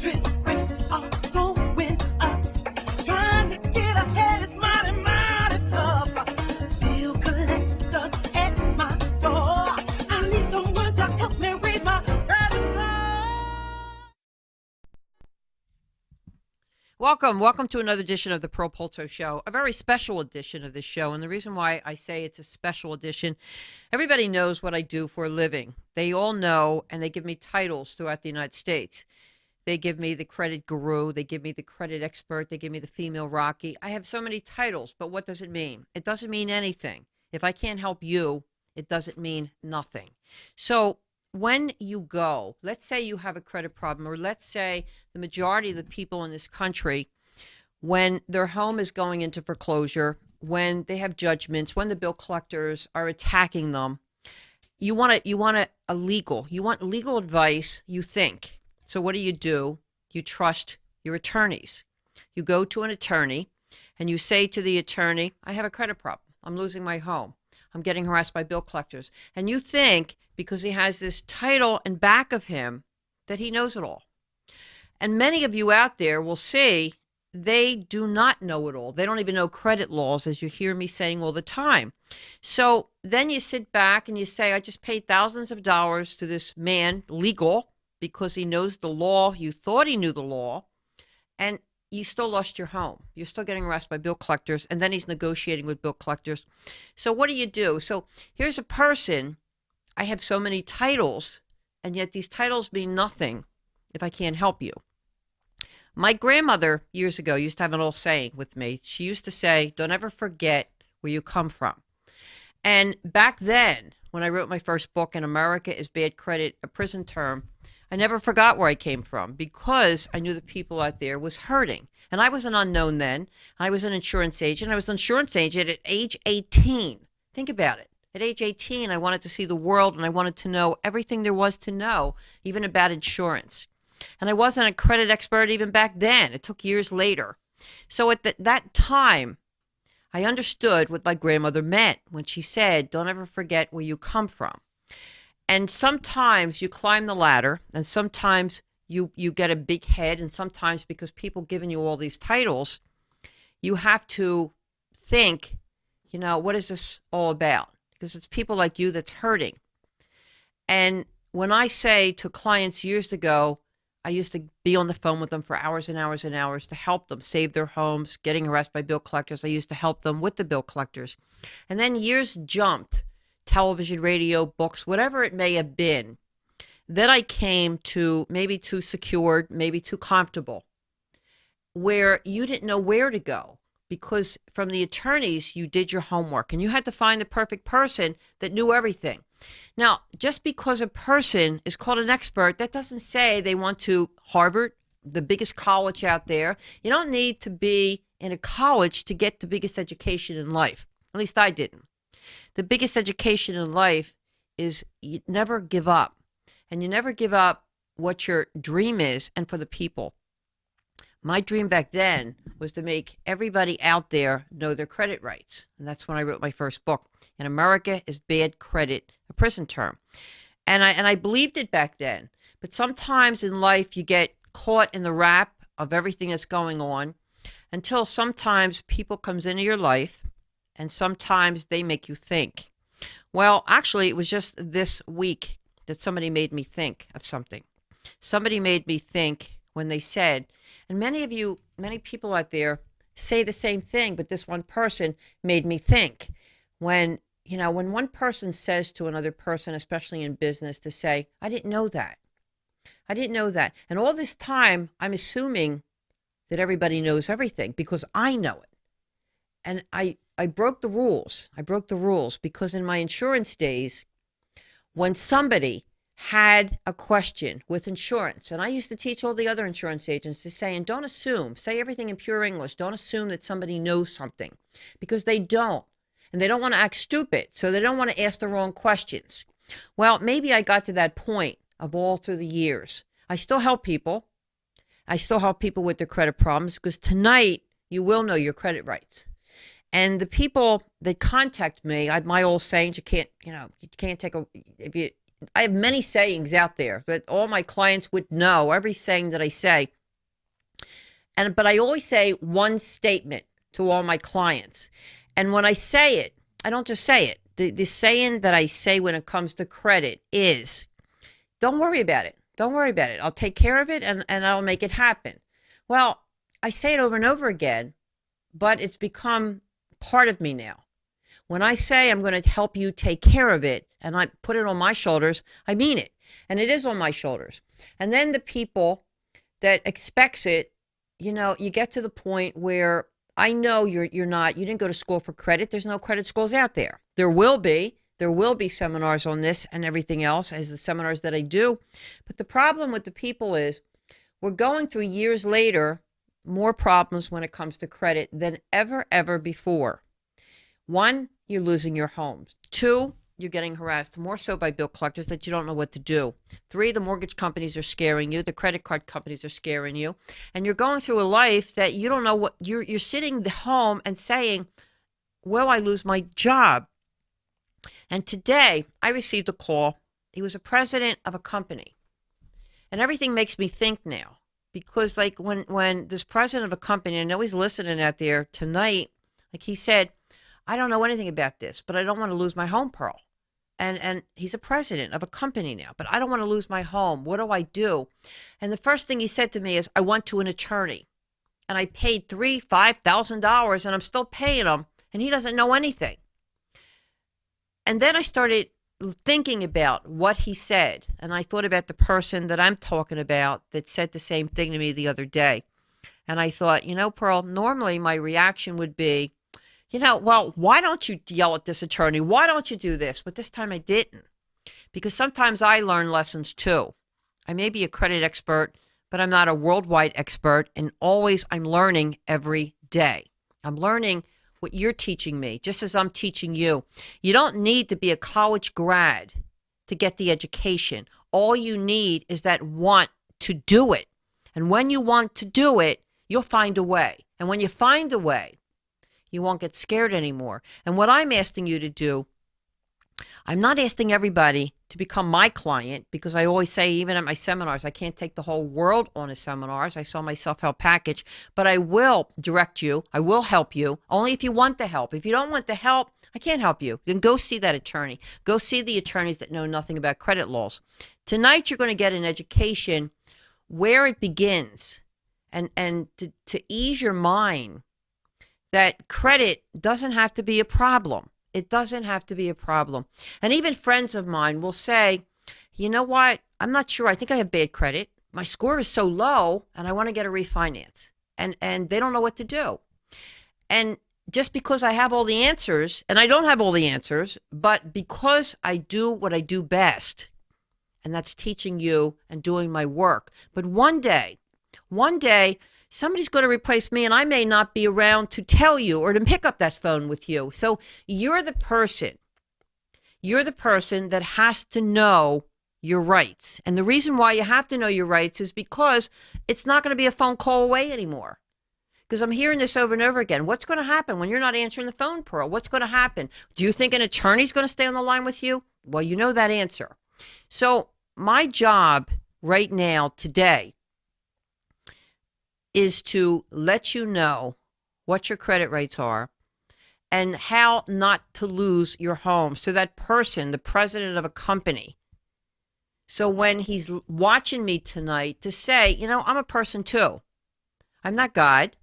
Interest rates are going up. Trying to get ahead is mighty, mighty tough. Bill collectors at my door. I need someone to help me raise my credit score. Welcome to another edition of the Pearl Polto Show, a very special edition of this show. And the reason why I say it's a special edition, everybody knows what I do for a living. They all know, and they give me titles throughout the United States. They give me the credit guru, they give me the credit expert, they give me the female Rocky. I have so many titles, but what does it mean? It doesn't mean anything. If I can't help you, it doesn't mean nothing. So when you go, let's say you have a credit problem, or let's say the majority of the people in this country, when their home is going into foreclosure, when they have judgments, when the bill collectors are attacking them, you want legal advice, you think. So what do? You trust your attorneys. You go to an attorney and you say to the attorney, I have a credit problem. I'm losing my home. I'm getting harassed by bill collectors. And you think, because he has this title in back of him, that he knows it all. And many of you out there will see they do not know it all. They don't even know credit laws, as you hear me saying all the time. So then you sit back and you say, I just paid thousands of dollars to this man, legal, because he knows the law. You thought he knew the law, and you still lost your home. You're still getting harassed by bill collectors, and then he's negotiating with bill collectors. So what do? So here's a person. I have so many titles, and yet these titles mean nothing if I can't help you. My grandmother years ago used to have an old saying with me. She used to say, don't ever forget where you come from. And back then, when I wrote my first book, In America Is Bad Credit a Prison Term, I never forgot where I came from, because I knew the people out there was hurting. And I was an unknown then. I was an insurance agent. I was an insurance agent at age 18. Think about it. At age 18, I wanted to see the world, and I wanted to know everything there was to know, even about insurance. And I wasn't a credit expert even back then. It took years later. So at that time, I understood what my grandmother meant when she said, don't ever forget where you come from. And sometimes you climb the ladder, and sometimes you get a big head, and sometimes because people giving you all these titles, you have to think, what is this all about? Because it's people like you that's hurting. And when I say to clients years ago, I used to be on the phone with them for hours and hours and hours to help them save their homes, getting harassed by bill collectors. I used to help them with the bill collectors. And then years jumped, television, radio, books, whatever it may have been. Then I came to maybe too secured, maybe too comfortable, where you didn't know where to go, because from the attorneys, you did your homework and you had to find the perfect person that knew everything. Now, just because a person is called an expert, that doesn't say they went to Harvard, the biggest college out there. You don't need to be in a college to get the biggest education in life. At least I didn't. The biggest education in life is you never give up. And you never give up what your dream is, and for the people. My dream back then was to make everybody out there know their credit rights. And that's when I wrote my first book, In America Is Bad Credit a Prison Term. And I believed it back then. But sometimes in life you get caught in the wrap of everything that's going on, until sometimes people comes into your life and sometimes they make you think. Well, actually, it was just this week that somebody made me think of something. Somebody made me think when they said, and many people out there say the same thing, but this one person made me think. When one person says to another person, especially in business, to say, I didn't know that. I didn't know that. And all this time, I'm assuming that everybody knows everything because I know it. And I broke the rules. I broke the rules because in my insurance days, when somebody had a question with insurance, and I used to teach all the other insurance agents to say, and don't assume, say everything in pure English, don't assume that somebody knows something, because they don't, and they don't want to act stupid, so they don't want to ask the wrong questions. Well, maybe I got to that point of all through the years. I still help people. I still help people with their credit problems, because tonight you will know your credit rights. And the people that contact me, my old saying, you can't take a, I have many sayings out there that all my clients would know, every saying that I say. But I always say one statement to all my clients. And when I say it, I don't just say it. The saying that I say when it comes to credit is, don't worry about it. Don't worry about it. I'll take care of it and I'll make it happen. Well, I say it over and over again, but it's become part of me now. When I say I'm going to help you take care of it and I put it on my shoulders, I mean it. And it is on my shoulders. And then the people that expects it, you know, you get to the point where I know you didn't go to school for credit. There's no credit schools out there. There will be seminars on this and everything else, as the seminars that I do. But the problem with the people is we're going through years later more problems when it comes to credit than ever before. One, you're losing your homes. Two, you're getting harassed, more so by bill collectors that you don't know what to do. Three, the mortgage companies are scaring you. The credit card companies are scaring you. And you're going through a life that you don't know what, you're sitting home and saying, will I lose my job? And today I received a call. He was a president of a company. And everything makes me think now. Because like when this president of a company, I know he's listening out there tonight, like he said, I don't know anything about this, but I don't want to lose my home, Pearl. And he's a president of a company now, but I don't want to lose my home. What do I do? And the first thing he said to me is, I went to an attorney. And I paid $3,000, $5,000, and I'm still paying him, and he doesn't know anything. And then I started thinking about what he said, and I thought about the person that I'm talking about that said the same thing to me the other day. And I thought, you know, Pearl, normally my reaction would be, you know, well, why don't you yell at this attorney? Why don't you do this? But this time I didn't, because sometimes I learn lessons too. I may be a credit expert, but I'm not a worldwide expert, and always I'm learning every day. I'm learning what you're teaching me, just as I'm teaching you. You don't need to be a college grad to get the education. All you need is that want to do it. And when you want to do it, you'll find a way. And when you find a way, you won't get scared anymore. And what I'm asking you to do, I'm not asking everybody to become my client, because I always say, even at my seminars, I can't take the whole world on a seminars. I sell my self-help package, but I will direct you. I will help you only if you want the help. If you don't want the help, I can't help you. Then go see that attorney. Go see the attorneys that know nothing about credit laws. Tonight, you're going to get an education where it begins, and to ease your mind that credit doesn't have to be a problem. It doesn't have to be a problem. And even friends of mine will say, you know what? I'm not sure. I think I have bad credit. My score is so low and I want to get a refinance. And they don't know what to do. And just because I have all the answers, and I don't have all the answers, but because I do what I do best, and that's teaching you and doing my work. But one day, somebody's going to replace me, and I may not be around to tell you or to pick up that phone with you. So you're the person that has to know your rights. And the reason why you have to know your rights is because it's not going to be a phone call away anymore. Because I'm hearing this over and over again. What's going to happen when you're not answering the phone, Pearl? What's going to happen? Do you think an attorney's going to stay on the line with you? Well, you know that answer. So my job right now, today, is to let you know what your credit rates are and how not to lose your home. So that person, the president of a company, so when he's watching me tonight, to say, you know, I'm a person too. I'm not God.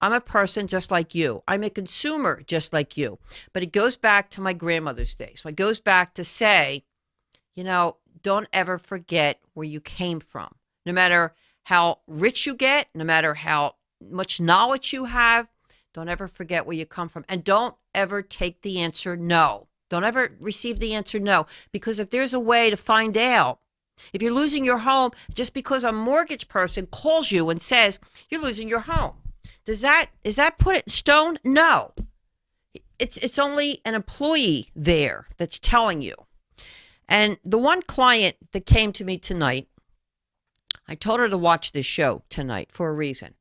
I'm a person just like you. I'm a consumer just like you. But it goes back to my grandmother's days. So it goes back to say, you know, don't ever forget where you came from. No matter how rich you get, no matter how much knowledge you have, don't ever forget where you come from. And don't ever take the answer no. Don't ever receive the answer no. Because if there's a way to find out, if you're losing your home just because a mortgage person calls you and says, you're losing your home, is that put it in stone? No. It's only an employee there that's telling you. And the one client that came to me tonight, I told her to watch this show tonight for a reason.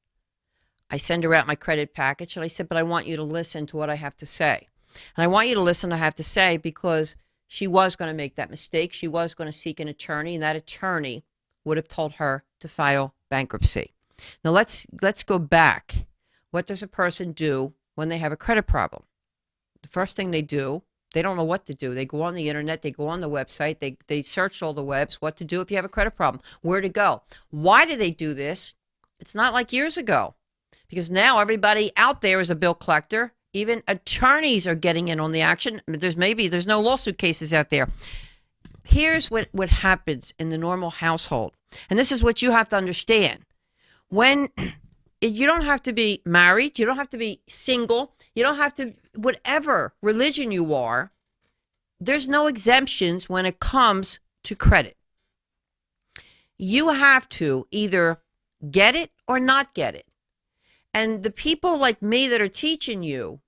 I send her out my credit package, and I said, but I want you to listen to what I have to say. And I want you to listen to what I have to say because she was going to make that mistake. She was going to seek an attorney, and that attorney would have told her to file bankruptcy. Now let's go back. What does a person do when they have a credit problem? The first thing they do, they don't know what to do. They go on the internet, they go on the website, they search all the webs, what to do if you have a credit problem, where to go. Why do they do this? It's not like years ago, because now everybody out there is a bill collector. Even attorneys are getting in on the action. There's no lawsuit cases out there. Here's what happens in the normal household. And this is what you have to understand. When you don't have to be married, you don't have to be single, you don't have to, whatever religion you are, there's no exemptions when it comes to credit. You have to either get it or not get it. And the people like me that are teaching you,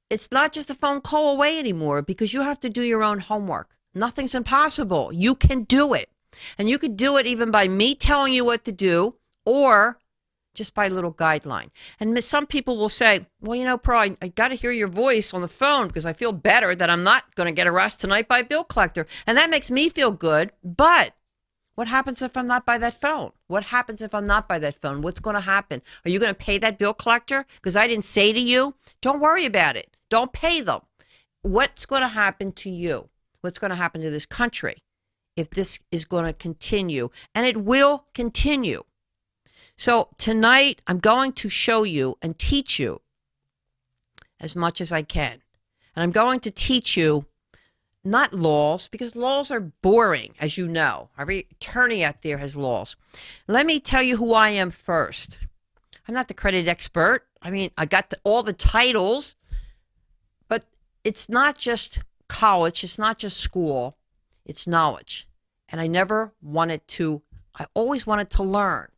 it's not just a phone call away anymore, because you have to do your own homework. Nothing's impossible. You can do it. And you could do it even by me telling you what to do, or just by a little guideline. And some people will say, well, you know, Pearl, I got to hear your voice on the phone because I feel better that I'm not going to get arrested tonight by a bill collector. And that makes me feel good. But what happens if I'm not by that phone? What happens if I'm not by that phone? What's going to happen? Are you going to pay that bill collector? Because I didn't say to you, don't worry about it. Don't pay them. What's going to happen to you? What's going to happen to this country if this is going to continue? And it will continue. So tonight, I'm going to show you and teach you as much as I can. And I'm going to teach you not laws, because laws are boring, as you know. Every attorney out there has laws. Let me tell you who I am first. I'm not the credit expert. I mean, I got all the titles, but it's not just college. It's not just school. It's knowledge. And I always wanted to learn.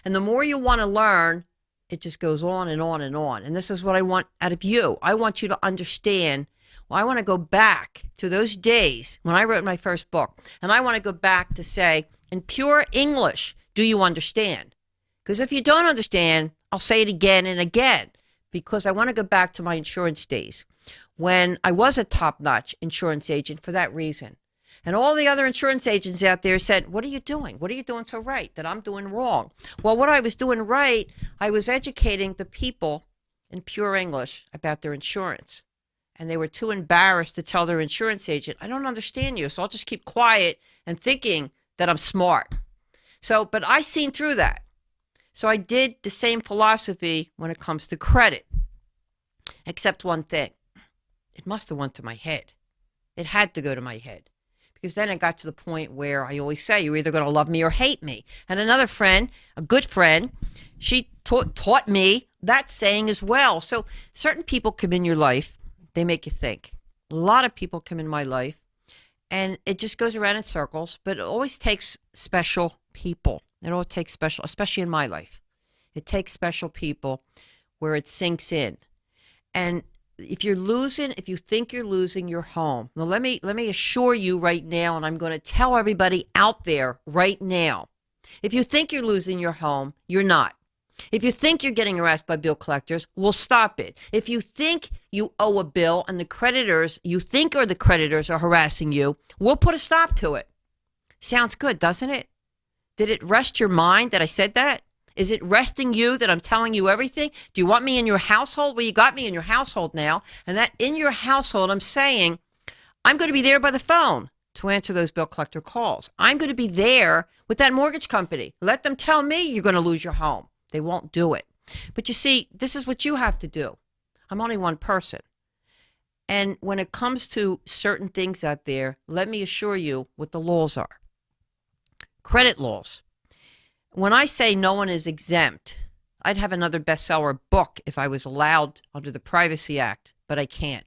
And the more you want to learn, it just goes on and on and on. And this is what I want out of you. I want you to understand. Well, I want to go back to those days when I wrote my first book. And I want to go back to say, in pure English, do you understand? Because if you don't understand, I'll say it again and again. Because I want to go back to my insurance days when I was a top-notch insurance agent for that reason. And all the other insurance agents out there said, what are you doing? What are you doing so right that I'm doing wrong? Well, what I was doing right, I was educating the people in pure English about their insurance. And they were too embarrassed to tell their insurance agent, I don't understand you, so I'll just keep quiet and thinking that I'm smart. But I seen through that. So I did the same philosophy when it comes to credit. Except one thing. It must have went to my head. It had to go to my head. Because then it got to the point where I always say, you're either going to love me or hate me. And another friend, a good friend, she taught me that saying as well. So certain people come in your life, they make you think. A lot of people come in my life, and it just goes around in circles, but it always takes special people. It always takes special, especially in my life. It takes special people where it sinks in. And if you think you're losing your home, now let me assure you right now, and I'm going to tell everybody out there right now, if you think you're losing your home, you're not. If you think you're getting harassed by bill collectors, we'll stop it. If you think you owe a bill and the creditors are harassing you, we'll put a stop to it. Sounds good, doesn't it? Did it rest your mind that I said that? Is it resting you that I'm telling you everything? Do you want me in your household? Well, you got me in your household now. And that in your household, I'm saying, I'm going to be there by the phone to answer those bill collector calls. I'm going to be there with that mortgage company. Let them tell me you're going to lose your home. They won't do it. But you see, this is what you have to do. I'm only one person. And when it comes to certain things out there, let me assure you what the laws are. Credit laws. When I say no one is exempt, I'd have another bestseller book if I was allowed under the Privacy Act, but I can't.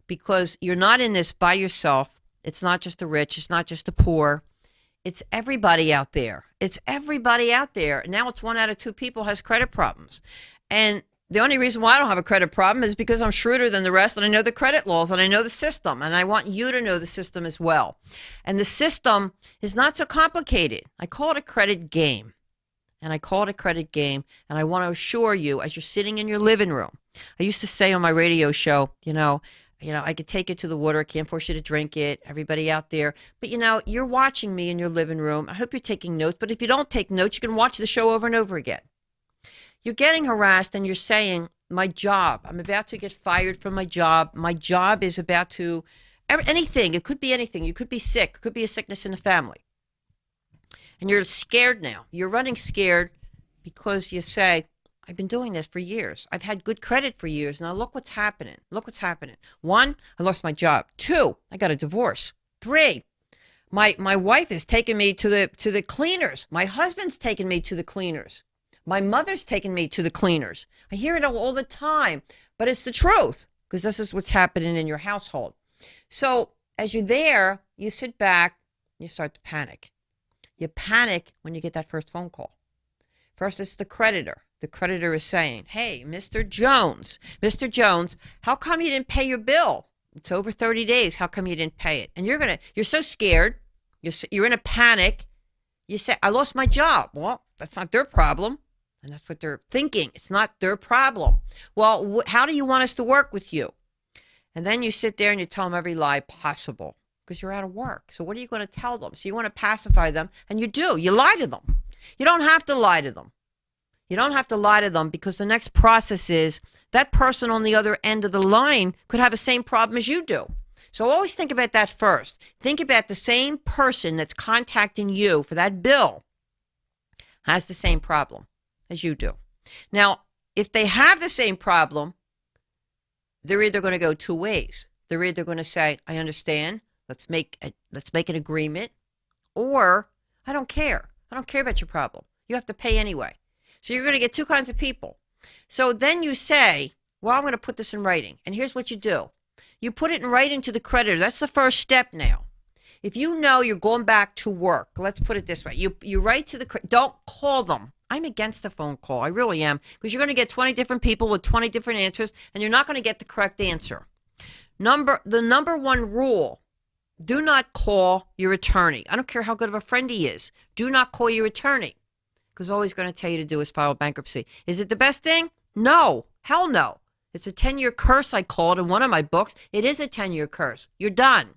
Because you're not in this by yourself. It's not just the rich. It's not just the poor. It's everybody out there. It's everybody out there. Now it's 1 out of 2 people has credit problems. And the only reason why I don't have a credit problem is because I'm shrewder than the rest, and I know the credit laws, and I know the system, and I want you to know the system as well. And the system is not so complicated. I call it a credit game. And I call it a credit game, and I want to assure you, as you're sitting in your living room, I used to say on my radio show, you know, I could take it to the water. I can't force you to drink it. Everybody out there. But, you're watching me in your living room. I hope you're taking notes. But if you don't take notes, you can watch the show over and over again. You're getting harassed and you're saying, my job, I'm about to get fired from my job. My job is about to, anything. It could be anything. You could be sick. It could be a sickness in the family. And you're scared now. You're running scared because you say, I've been doing this for years. I've had good credit for years. Now look what's happening. Look what's happening. 1, I lost my job. 2, I got a divorce. 3, my wife is taking me to the cleaners. My husband's taking me to the cleaners. My mother's taking me to the cleaners. I hear it all the time, but it's the truth because this is what's happening in your household. So as you're there, you sit back, you start to panic. You panic when you get that first phone call. First, it's the creditor. The creditor is saying, hey, Mr. Jones, how come you didn't pay your bill? It's over 30 days. How come you didn't pay it? And you're so scared. You're in a panic. You say, I lost my job. Well, that's not their problem. And that's what they're thinking. It's not their problem. Well, how do you want us to work with you? And then you sit there and you tell them every lie possible because you're out of work. So what are you going to tell them? So you want to pacify them, and you do. You lie to them. You don't have to lie to them. You don't have to lie to them because the next process is that person on the other end of the line could have the same problem as you do. So always think about that first. Think about the same person that's contacting you for that bill has the same problem as you do. Now, if they have the same problem, they're either going to go 2 ways. They're either going to say, I understand, let's make an agreement, or I don't care. I don't care about your problem. You have to pay anyway. So you're going to get 2 kinds of people. So then you say, well, I'm going to put this in writing. And here's what you do. You put it in writing to the creditor. That's the first step now. If you know you're going back to work, let's put it this way. You write to the, don't call them. I'm against the phone call. I really am. Because you're going to get 20 different people with 20 different answers, and you're not going to get the correct answer. The number 1 rule, do not call your attorney. I don't care how good of a friend he is. Do not call your attorney. Because all he's going to tell you to do is file bankruptcy. Is it the best thing? No. Hell no. It's a 10-year curse, I call it in one of my books. It is a 10-year curse. You're done.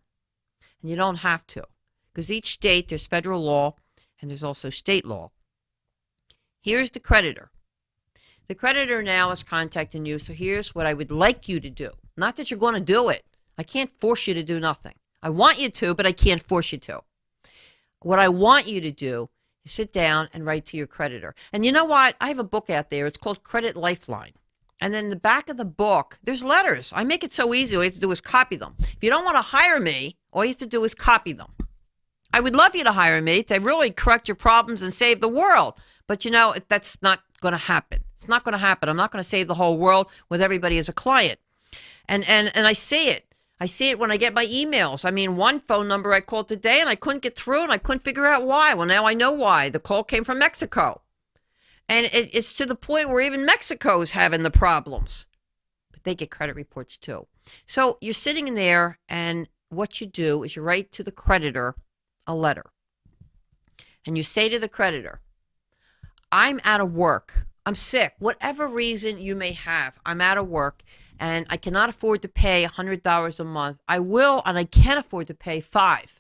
And you don't have to. Because each state, there's federal law, and there's also state law. Here's the creditor. The creditor now is contacting you, so here's what I would like you to do. Not that you're going to do it. I can't force you to do nothing. I want you to, but I can't force you to. What I want you to do, you sit down and write to your creditor. And you know what? I have a book out there. It's called Credit Lifeline. And then in the back of the book, there's letters. I make it so easy. All you have to do is copy them. If you don't want to hire me, all you have to do is copy them. I would love you to hire me to really correct your problems and save the world. But that's not going to happen. It's not going to happen. I'm not going to save the whole world with everybody as a client. And I see it. I see it when I get my emails. I mean, one phone number I called today and I couldn't get through and I couldn't figure out why. Well, now I know why. The call came from Mexico. And it's to the point where even Mexico's having the problems. But they get credit reports too. So you're sitting in there and what you do is you write to the creditor a letter. And you say to the creditor, I'm out of work. I'm sick. Whatever reason you may have, I'm out of work. And I cannot afford to pay $100 a month. I will, and I can't afford to pay $5.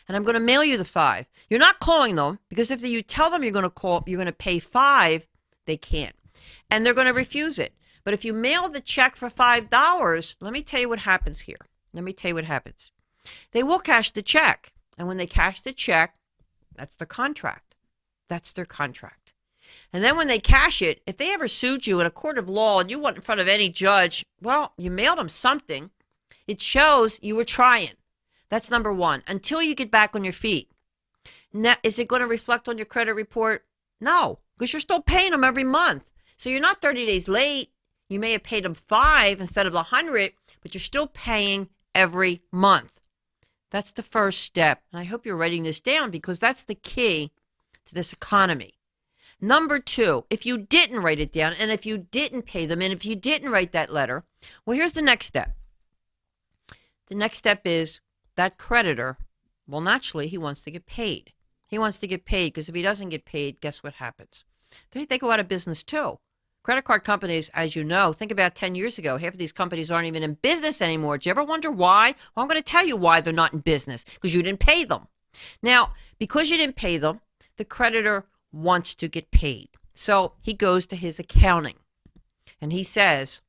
And I'm going to mail you the $5. You're not calling them because if you tell them you're going to pay $5, they can't. And they're going to refuse it. But if you mail the check for $5, let me tell you what happens here. Let me tell you what happens. They will cash the check. And when they cash the check, that's the contract. That's their contract. And then when they cash it, if they ever sued you in a court of law and you went in front of any judge, well, you mailed them something. It shows you were trying. That's number 1. Until you get back on your feet. Now, is it going to reflect on your credit report? No, because you're still paying them every month. So you're not 30 days late. You may have paid them $5 instead of $100, but you're still paying every month. That's the first step. And I hope you're writing this down because that's the key to this economy. Number 2, if you didn't write it down and if you didn't pay them and if you didn't write that letter, well, here's the next step. The next step is that creditor, well, naturally, he wants to get paid. He wants to get paid because if he doesn't get paid, guess what happens? They go out of business too. Credit card companies, as you know, think about 10 years ago, half of these companies aren't even in business anymore. Do you ever wonder why? Well, I'm going to tell you why they're not in business, because you didn't pay them. Now, because you didn't pay them, the creditor wants to get paid. So he goes to his accounting and he says,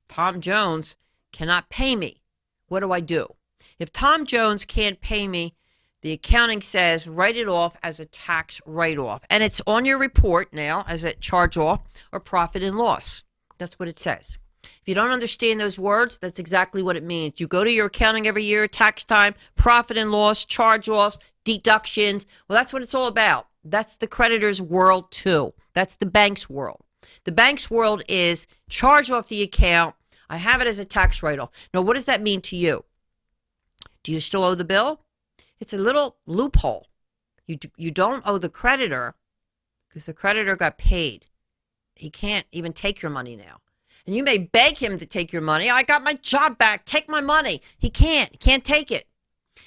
Tom Jones cannot pay me. What do I do? If Tom Jones can't pay me, the accounting says write it off as a tax write-off. And it's on your report now as a charge-off or profit and loss. That's what it says. If you don't understand those words, that's exactly what it means. You go to your accounting every year, tax time, profit and loss, charge-offs, deductions. Well, that's what it's all about. That's the creditor's world too. That's the bank's world. The bank's world is charge off the account. I have it as a tax write-off. Now, what does that mean to you? Do you still owe the bill? It's a little loophole. You don't owe the creditor because the creditor got paid. He can't even take your money now. And you may beg him to take your money. I got my job back. Take my money. He can't. He can't take it.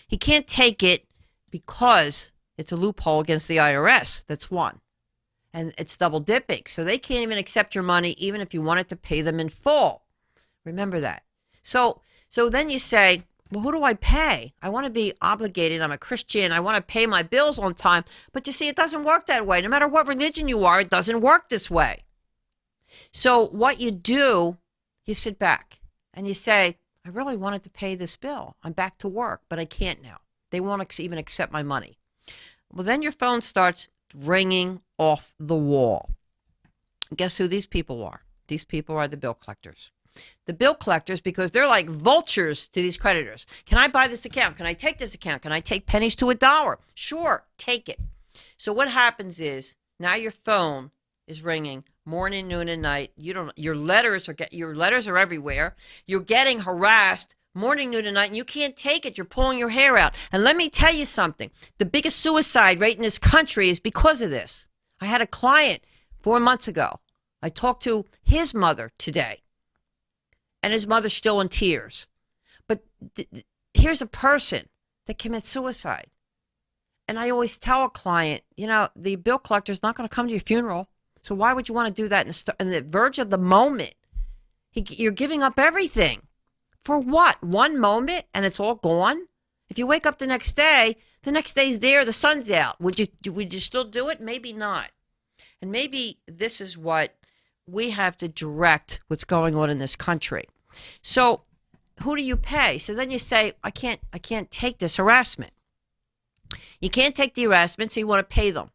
He can't take it because it's a loophole against the IRS. That's one. And it's double dipping. So they can't even accept your money even if you wanted to pay them in full. Remember that. So then you say, well, who do I pay? I want to be obligated. I'm a Christian. I want to pay my bills on time. But you see, it doesn't work that way. No matter what religion you are, it doesn't work this way. So what you do, you sit back and you say, I really wanted to pay this bill. I'm back to work, but I can't now. They won't even accept my money. Well, then your phone starts ringing off the wall. Guess who these people are? These people are the bill collectors. The bill collectors, because they're like vultures to these creditors. Can I buy this account? Can I take this account? Can I take pennies to $1? Sure, take it. So what happens is now your phone is ringing morning, noon, and night. Your letters are everywhere. You're getting harassed morning, noon, and night, and you can't take it. You're pulling your hair out. And let me tell you something. The biggest suicide rate in this country is because of this. I had a client 4 months ago. I talked to his mother today. And his mother's still in tears. But here's a person that commits suicide. And I always tell a client, the bill collector's not going to come to your funeral. So why would you want to do that in the verge of the moment? You're giving up everything. For what? One moment and it's all gone? If you wake up the next day's there, the sun's out. Would you still do it? Maybe not. And maybe this is what we have to direct what's going on in this country. So who do you pay? So then you say, I can't take this harassment. You can't take the harassment, so you want to pay them.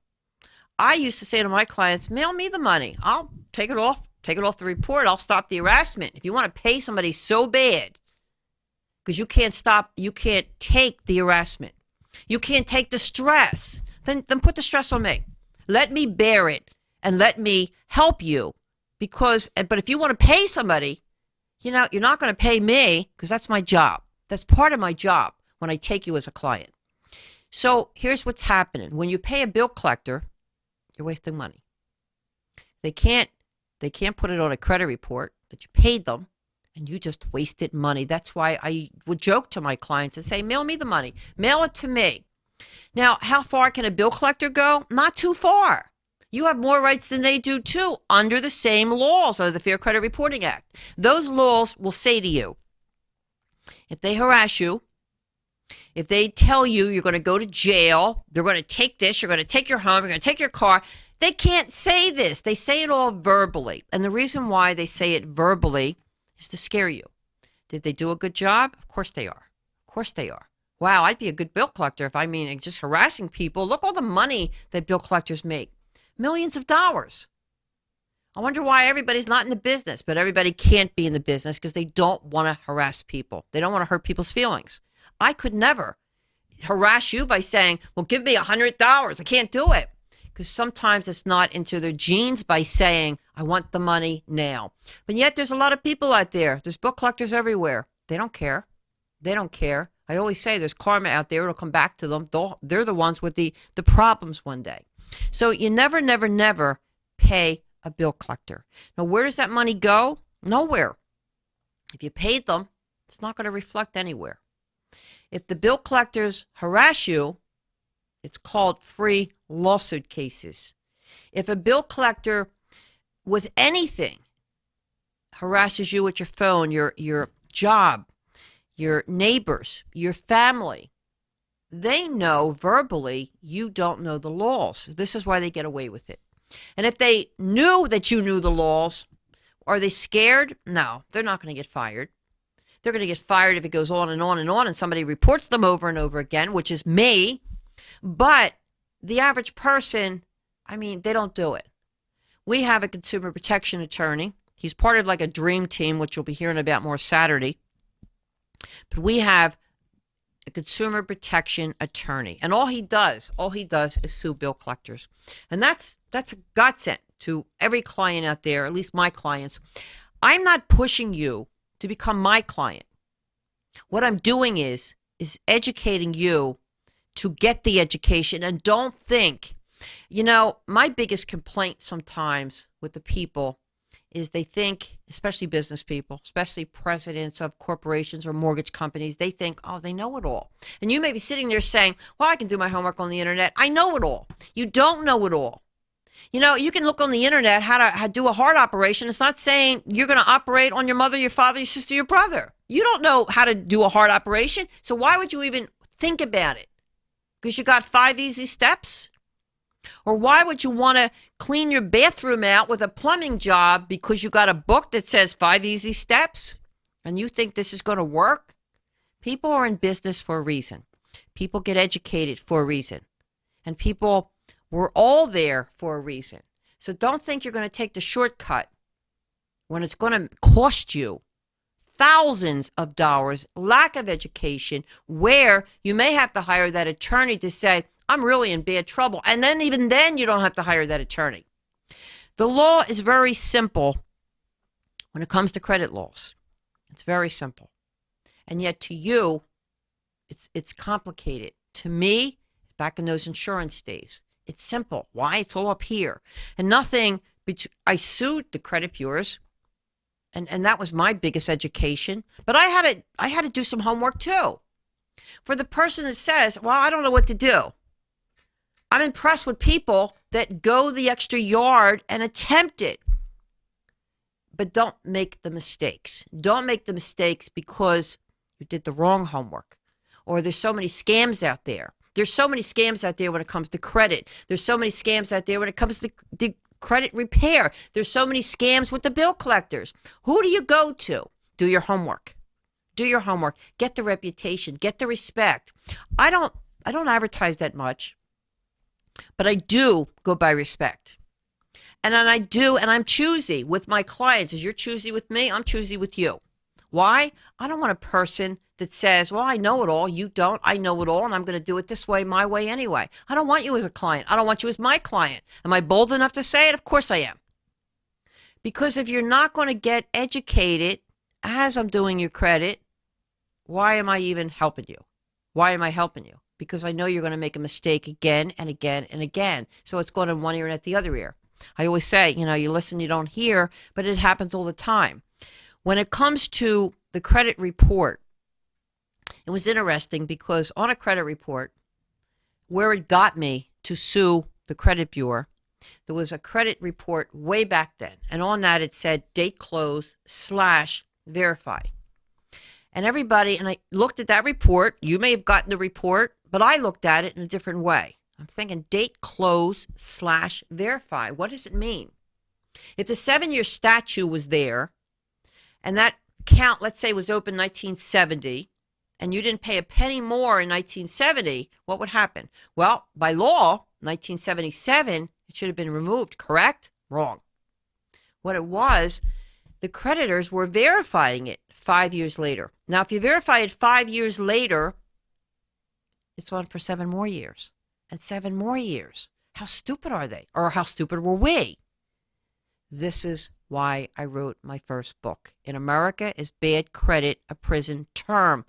I used to say to my clients, mail me the money. I'll take it off the report. I'll stop the harassment. If you want to pay somebody so bad, because you can't take the harassment. You can't take the stress. Then put the stress on me. Let me bear it and let me help you. But if you want to pay somebody, you're not going to pay me because that's my job. That's part of my job when I take you as a client. So here's what's happening. When you pay a bill collector, you're wasting money. They can't put it on a credit report that you paid them and you just wasted money. That's why I would joke to my clients and say, mail me the money. Mail it to me. Now, how far can a bill collector go? Not too far. You have more rights than they do, too, under the same laws, under the Fair Credit Reporting Act. Those laws will say to you, if they harass you, if they tell you you're going to go to jail, they're going to take this, you're going to take your home, you're going to take your car, they can't say this. They say it all verbally. And the reason why they say it verbally is to scare you. Did they do a good job? Of course they are. Of course they are. Wow, I'd be a good bill collector if just harassing people. Look all the money that bill collectors make. Millions of dollars. I wonder why everybody's not in the business, but everybody can't be in the business because they don't want to harass people. They don't want to hurt people's feelings. I could never harass you by saying, well, give me $100. I can't do it. Because sometimes it's not into their genes by saying, I want the money now. But yet there's a lot of people out there. There's book collectors everywhere. They don't care. They don't care. I always say there's karma out there. It'll come back to them. They're the ones with the problems one day. So you never, never, never pay a bill collector. Now, where does that money go? Nowhere. If you paid them, it's not going to reflect anywhere. If the bill collectors harass you, it's called free lawsuit cases. If a bill collector with anything, harasses you at your phone, your job, your neighbors, your family, they know verbally you don't know the laws. This is why they get away with it. And if they knew that you knew the laws, are they scared? No, they're not going to get fired. They're going to get fired if it goes on and on and on and somebody reports them over and over again, which is me. But the average person, I mean, they don't do it. We have a consumer protection attorney. He's part of like a dream team, which you'll be hearing about more Saturday. But we have a consumer protection attorney. And all he does is sue bill collectors. And that's a godsend to every client out there, at least my clients. I'm not pushing you to become my client. What I'm doing is educating you to get the education. And don't think, my biggest complaint sometimes with the people is they think, especially business people, especially presidents of corporations or mortgage companies, they think, oh, they know it all. And you may be sitting there saying, well, I can do my homework on the internet. I know it all. You don't know it all. You can look on the internet how to do a heart operation. It's not saying you're going to operate on your mother, your father, your sister, your brother. You don't know how to do a heart operation. So why would you even think about it? Because you got 5 easy steps? Or why would you want to clean your bathroom out with a plumbing job because you got a book that says 5 easy steps and you think this is going to work? People are in business for a reason. People get educated for a reason. And we're all there for a reason. So don't think you're going to take the shortcut when it's going to cost you thousands of dollars, lack of education, where you may have to hire that attorney to say, I'm really in bad trouble. And then even then, you don't have to hire that attorney. The law is very simple when it comes to credit laws. It's very simple. And yet to you, it's complicated. To me, back in those insurance days, it's simple. Why? It's all up here. And nothing, I sued the credit bureaus. And that was my biggest education. But I had to do some homework too. For the person that says, well, I don't know what to do. I'm impressed with people that go the extra yard and attempt it. But don't make the mistakes. Don't make the mistakes because you did the wrong homework. Or there's so many scams out there. There's so many scams out there when it comes to credit. There's so many scams out there when it comes to the credit repair. There's so many scams with the bill collectors. Who do you go to? Do your homework. Do your homework. Get the reputation. Get the respect. I don't advertise that much, but I do go by respect. And then I'm choosy with my clients. As you're choosy with me, I'm choosy with you. Why? I don't want a person that says, well, I know it all. You don't. I know it all, and I'm going to do it this way, my way anyway. I don't want you as a client. I don't want you as my client. Am I bold enough to say it? Of course I am. Because if you're not going to get educated as I'm doing your credit, why am I even helping you? Why am I helping you? Because I know you're going to make a mistake again and again and again. So it's going in one ear and at the other ear. I always say, you listen, you don't hear, but it happens all the time. When it comes to the credit report, it was interesting because on a credit report, where it got me to sue the credit bureau, there was a credit report way back then. And on that, it said date close / verify. And I looked at that report. You may have gotten the report, but I looked at it in a different way. I'm thinking date close / verify. What does it mean? If the 7-year statute was there, and that account, let's say, was open 1970, and you didn't pay a penny more in 1970, what would happen? Well, by law, 1977, it should have been removed, correct? Wrong. What it was, the creditors were verifying it 5 years later. Now, if you verify it 5 years later, it's on for 7 more years. And 7 more years. How stupid are they? Or how stupid were we? This is why I wrote my first book. In America, is bad credit a prison term?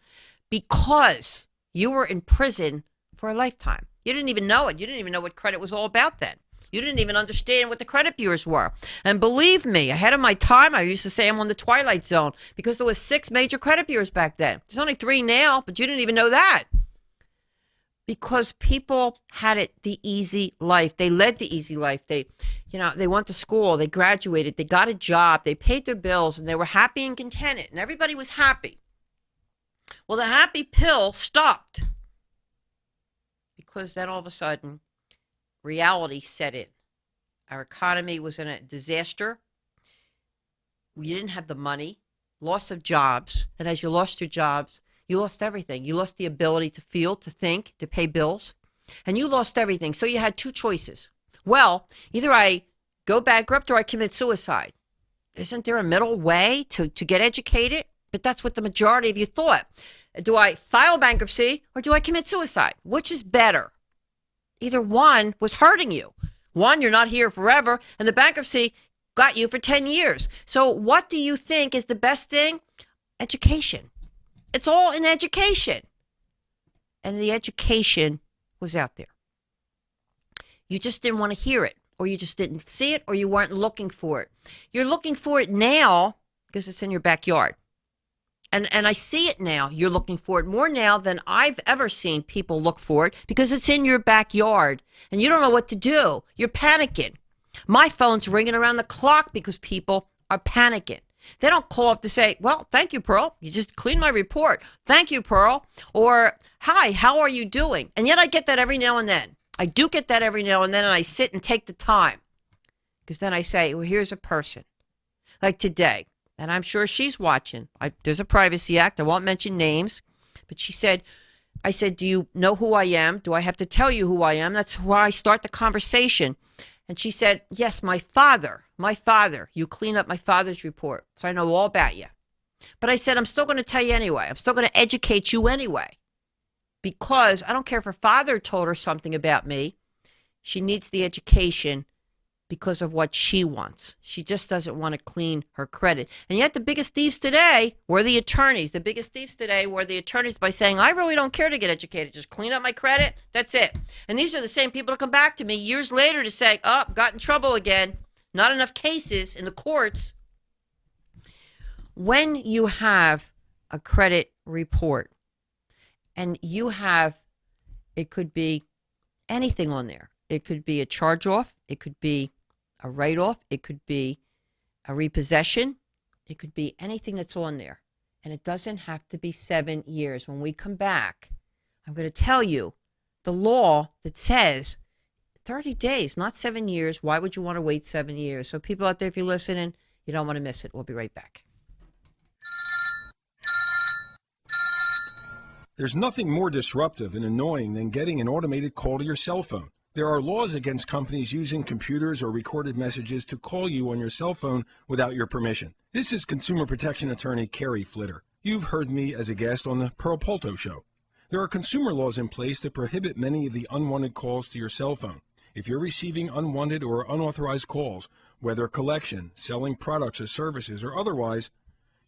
Because you were in prison for a lifetime. You didn't even know it. You didn't even know what credit was all about then. You didn't even understand what the credit bureaus were. And believe me, ahead of my time, I used to say I'm on the twilight zone because there was 6 major credit bureaus back then. There's only 3 now, but you didn't even know that. because people had it the easy life. They led the easy life. They went to school, they graduated, they got a job, they paid their bills, and they were happy and contented, and everybody was happy. Well, the happy pill stopped because then all of a sudden reality set in. Our economy was in a disaster. We didn't have the money, loss of jobs, and as you lost your jobs, you lost everything. You lost the ability to feel, to think, to pay bills, and you lost everything. So you had two choices. Well, either I go bankrupt or I commit suicide. Isn't there a middle way to get educated? But that's what the majority of you thought. Do I file bankruptcy or do I commit suicide? Which is better? Either one was hurting you. One, you're not here forever, and the bankruptcy got you for 10 years. So what do you think is the best thing? Education. It's all in education. And the education was out there. You just didn't want to hear it, or you just didn't see it, or you weren't looking for it. You're looking for it now because it's in your backyard. And I see it now. You're looking for it more now than I've ever seen people look for it because it's in your backyard and you don't know what to do. You're panicking. My phone's ringing around the clock because people are panicking. They don't call up to say, well, thank you, Pearl. You just cleaned my report. Thank you, Pearl. Or, hi, how are you doing? And yet I get that every now and then. I do get that every now and then, and I sit and take the time. Because then I say, well, here's a person. Like today, and I'm sure she's watching. There's a privacy act. I won't mention names. But I said, do you know who I am? Do I have to tell you who I am? That's why I start the conversation. And she said, yes, my father. You clean up my father's report. So I know all about you. But I said, I'm still going to tell you anyway. I'm still going to educate you anyway. Because I don't care if her father told her something about me. She needs the education because of what she wants. She just doesn't want to clean her credit. And yet the biggest thieves today were the attorneys. The biggest thieves today were the attorneys by saying, I really don't care to get educated. Just clean up my credit. That's it. And these are the same people that come back to me years later to say, oh, got in trouble again. Not enough cases in the courts. When you have a credit report and you have, it could be anything on there. It could be a charge-off. It could be a write-off. It could be a repossession. It could be anything that's on there. And it doesn't have to be 7 years. When we come back, I'm going to tell you the law that says 30 days, not 7 years. Why would you want to wait 7 years? So people out there, if you're listening, you don't want to miss it. We'll be right back. There's nothing more disruptive and annoying than getting an automated call to your cell phone. There are laws against companies using computers or recorded messages to call you on your cell phone without your permission. This is consumer protection attorney Carrie Flitter. You've heard me as a guest on the Pearl Polto Show. There are consumer laws in place that prohibit many of the unwanted calls to your cell phone. If you're receiving unwanted or unauthorized calls, whether collection, selling products or services, or otherwise,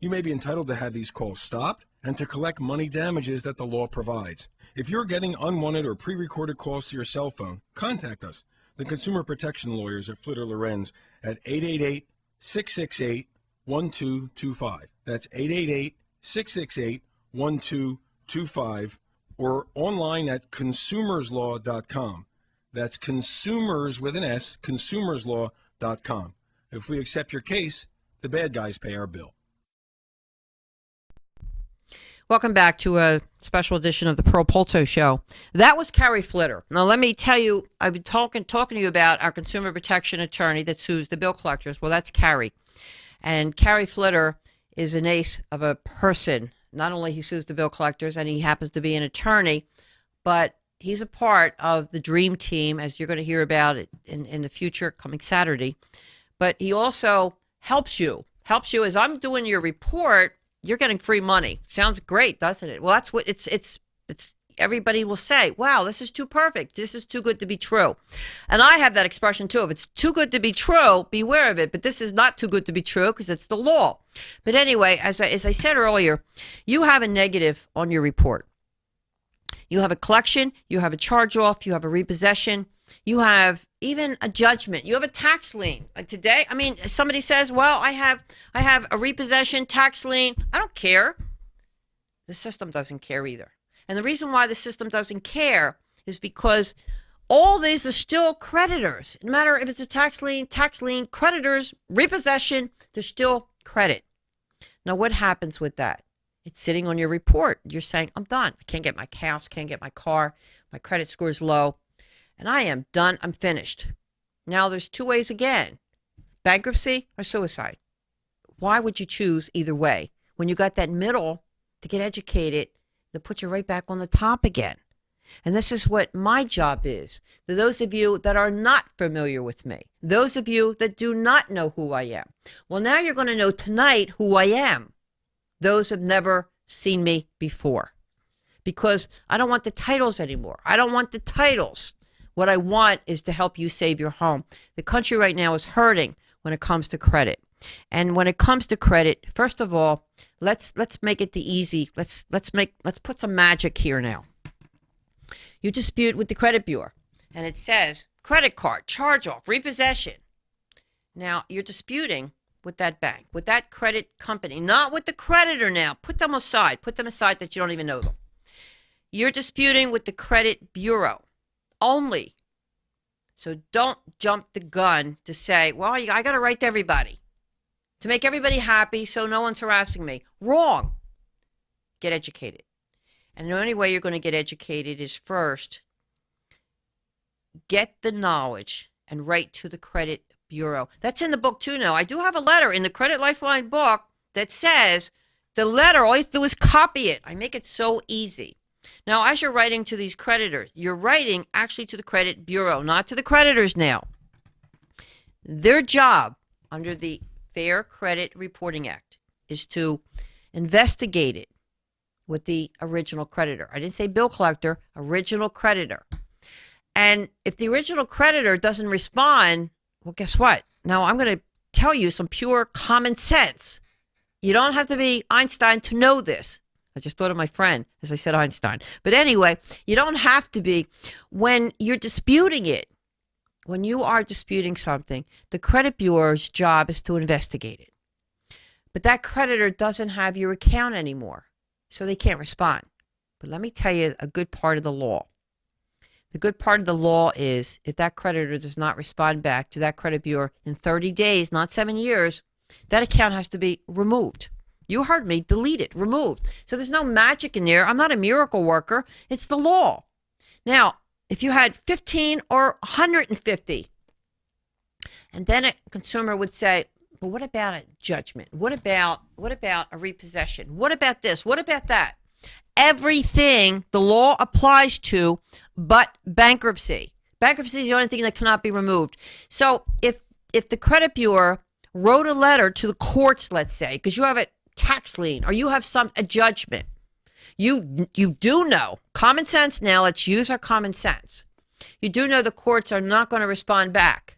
you may be entitled to have these calls stopped and to collect money damages that the law provides. If you're getting unwanted or pre-recorded calls to your cell phone, contact us, the Consumer Protection Lawyers at Flitter Lorenz, at 888-668-1225. That's 888-668-1225, or online at consumerslaw.com. That's consumers with an S, consumerslaw.com. If we accept your case, the bad guys pay our bill. Welcome back to a special edition of the Pearl Polto Show. That was Carrie Flitter. Now, let me tell you, I've been talking to you about our consumer protection attorney that sues the bill collectors. Well, that's Carrie. And Carrie Flitter is an ace of a person. Not only he sues the bill collectors and he happens to be an attorney, but he's a part of the dream team, as you're going to hear about it in the future coming Saturday. But he also helps you as I'm doing your report. You're getting free money. Sounds great, doesn't it? Well, that's what it's everybody will say, wow, this is too perfect. This is too good to be true. And I have that expression too. If it's too good to be true, beware of it. But this is not too good to be true because it's the law. But anyway, as I said earlier, you have a negative on your report. You have a collection, you have a charge-off, you have a repossession, you have even a judgment. You have a tax lien. Like today, I mean, somebody says, well, I have a repossession, tax lien. I don't care. The system doesn't care either. And the reason why the system doesn't care is because all these are still creditors. No matter if it's a tax lien, creditors, repossession, there's still credit. Now, what happens with that? It's sitting on your report. You're saying, I'm done. I can't get my house, can't get my car, my credit score is low, and I am done. I'm finished. Now, there's two ways again, bankruptcy or suicide. Why would you choose either way? When you got that middle to get educated, to put you right back on the top again. And this is what my job is. To those of you that are not familiar with me, those of you that do not know who I am, well, now you're going to know tonight who I am. Those have never seen me before. Because I don't want the titles anymore. I don't want the titles. What I want is to help you save your home. The country right now is hurting when it comes to credit. And when it comes to credit, first of all, let's make it the easy. Let's put some magic here now. You dispute with the credit bureau, and it says credit card, charge off, repossession. Now, you're disputing with that bank, with that credit company, not with the creditor now. Put them aside that you don't even know them. You're disputing with the credit bureau only. So don't jump the gun to say, well, I got to write to everybody to make everybody happy so no one's harassing me. Wrong. Get educated. And the only way you're going to get educated is first, get the knowledge and write to the credit bureau. That's in the book too now. I do have a letter in the Credit Lifeline book that says the letter, all you have to do is copy it. I make it so easy. Now, as you're writing to these creditors, you're writing actually to the credit bureau, not to the creditors now. Their job under the Fair Credit Reporting Act is to investigate it with the original creditor. I didn't say bill collector, original creditor. And if the original creditor doesn't respond, well, guess what? Now I'm going to tell you some pure common sense. You don't have to be Einstein to know this. I just thought of my friend as I said Einstein. But anyway, you don't have to be. When you're disputing it, when you are disputing something, the credit bureau's job is to investigate it. But that creditor doesn't have your account anymore, so they can't respond. But let me tell you a good part of the law. The good part of the law is if that creditor does not respond back to that credit bureau in 30 days, not 7 years, that account has to be removed. You heard me, deleted, removed. So there's no magic in there. I'm not a miracle worker. It's the law. Now, if you had 15 or 150, and then a consumer would say, but what about a judgment? What about a repossession? What about this? What about that? Everything the law applies to but bankruptcy. Bankruptcy is the only thing that cannot be removed. So if the credit bureau wrote a letter to the courts, let's say, because you have a tax lien or you have a judgment, you do know, common sense now, let's use our common sense. You do know the courts are not going to respond back.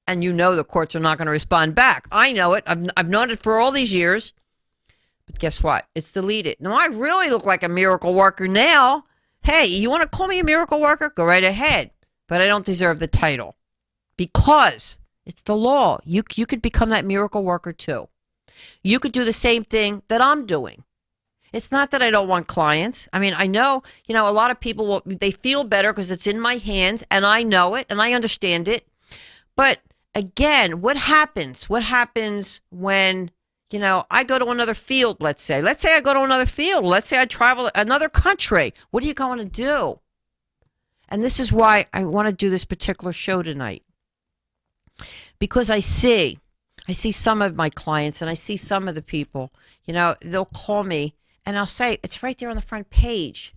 And you know the courts are not going to respond back. I know it. I've known it for all these years. But guess what? It's deleted. Now, I really look like a miracle worker now. Hey, you want to call me a miracle worker? Go right ahead. But I don't deserve the title because it's the law. You could become that miracle worker too. You could do the same thing that I'm doing. It's not that I don't want clients. I mean, I know, a lot of people, they feel better because it's in my hands and I know it and I understand it. But again, what happens? What happens when, I go to another field, let's say. Let's say I go to another field. Let's say I travel another country. What are you going to do? And this is why I want to do this particular show tonight. Because I see some of my clients and I see some of the people, they'll call me and I'll say, it's right there on the front page.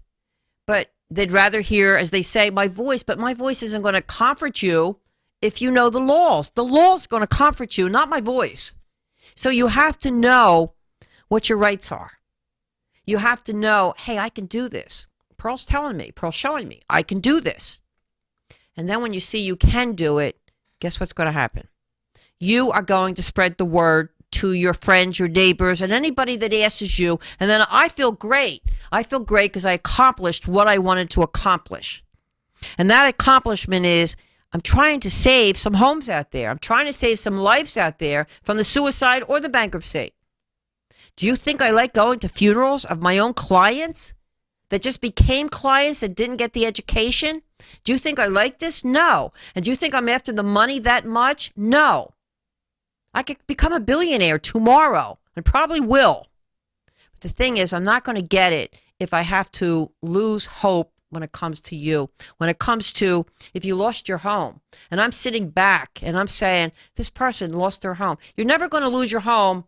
But they'd rather hear, as they say, my voice. But my voice isn't going to comfort you if you know the laws. The law's going to comfort you, not my voice. So you have to know what your rights are. You have to know, hey, I can do this. Pearl's telling me, Pearl's showing me, I can do this. And then when you see you can do it, guess what's going to happen? You are going to spread the word to your friends, your neighbors, and anybody that asks you. And then I feel great. I feel great because I accomplished what I wanted to accomplish. And that accomplishment is I'm trying to save some homes out there. I'm trying to save some lives out there from the suicide or the bankruptcy. Do you think I like going to funerals of my own clients that just became clients that didn't get the education? Do you think I like this? No. And do you think I'm after the money that much? No. I could become a billionaire tomorrow and probably will. But the thing is, I'm not going to get it if I have to lose hope when it comes to you. When it comes to if you lost your home and I'm sitting back and I'm saying, this person lost their home. You're never going to lose your home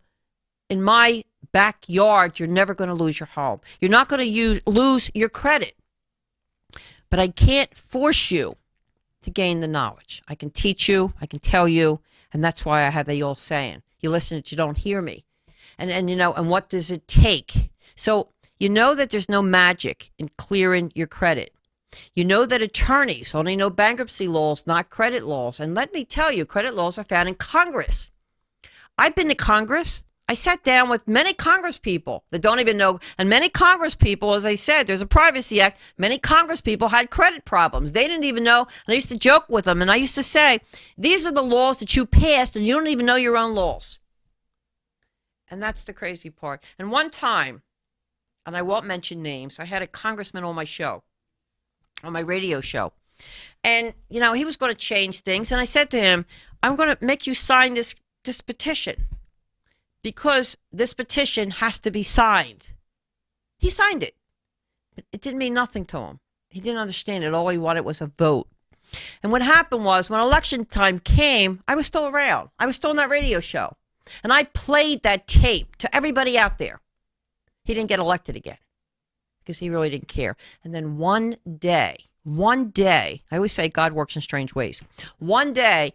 in my backyard. You're never going to lose your home. You're not going to lose your credit. But I can't force you to gain the knowledge. I can teach you. I can tell you. And that's why I have the old saying, you listen, but you don't hear me. And you know, and what does it take? So you know that there's no magic in clearing your credit. You know that attorneys only know bankruptcy laws, not credit laws. And let me tell you, credit laws are found in Congress. I've been to Congress. I sat down with many Congress people that don't even know. And many Congress people, as I said, there's a Privacy Act. Many Congress people had credit problems. They didn't even know. And I used to joke with them. And I used to say, these are the laws that you passed and you don't even know your own laws. And that's the crazy part. And one time, and I won't mention names, I had a congressman on my show, on my radio show. And, you know, he was going to change things. And I said to him, I'm going to make you sign this petition because this petition has to be signed. He signed it. It didn't mean nothing to him. He didn't understand it. All he wanted was a vote. And what happened was when election time came, I was still around. I was still on that radio show. And I played that tape to everybody out there. He didn't get elected again because he really didn't care. And then one day, I always say God works in strange ways. One day,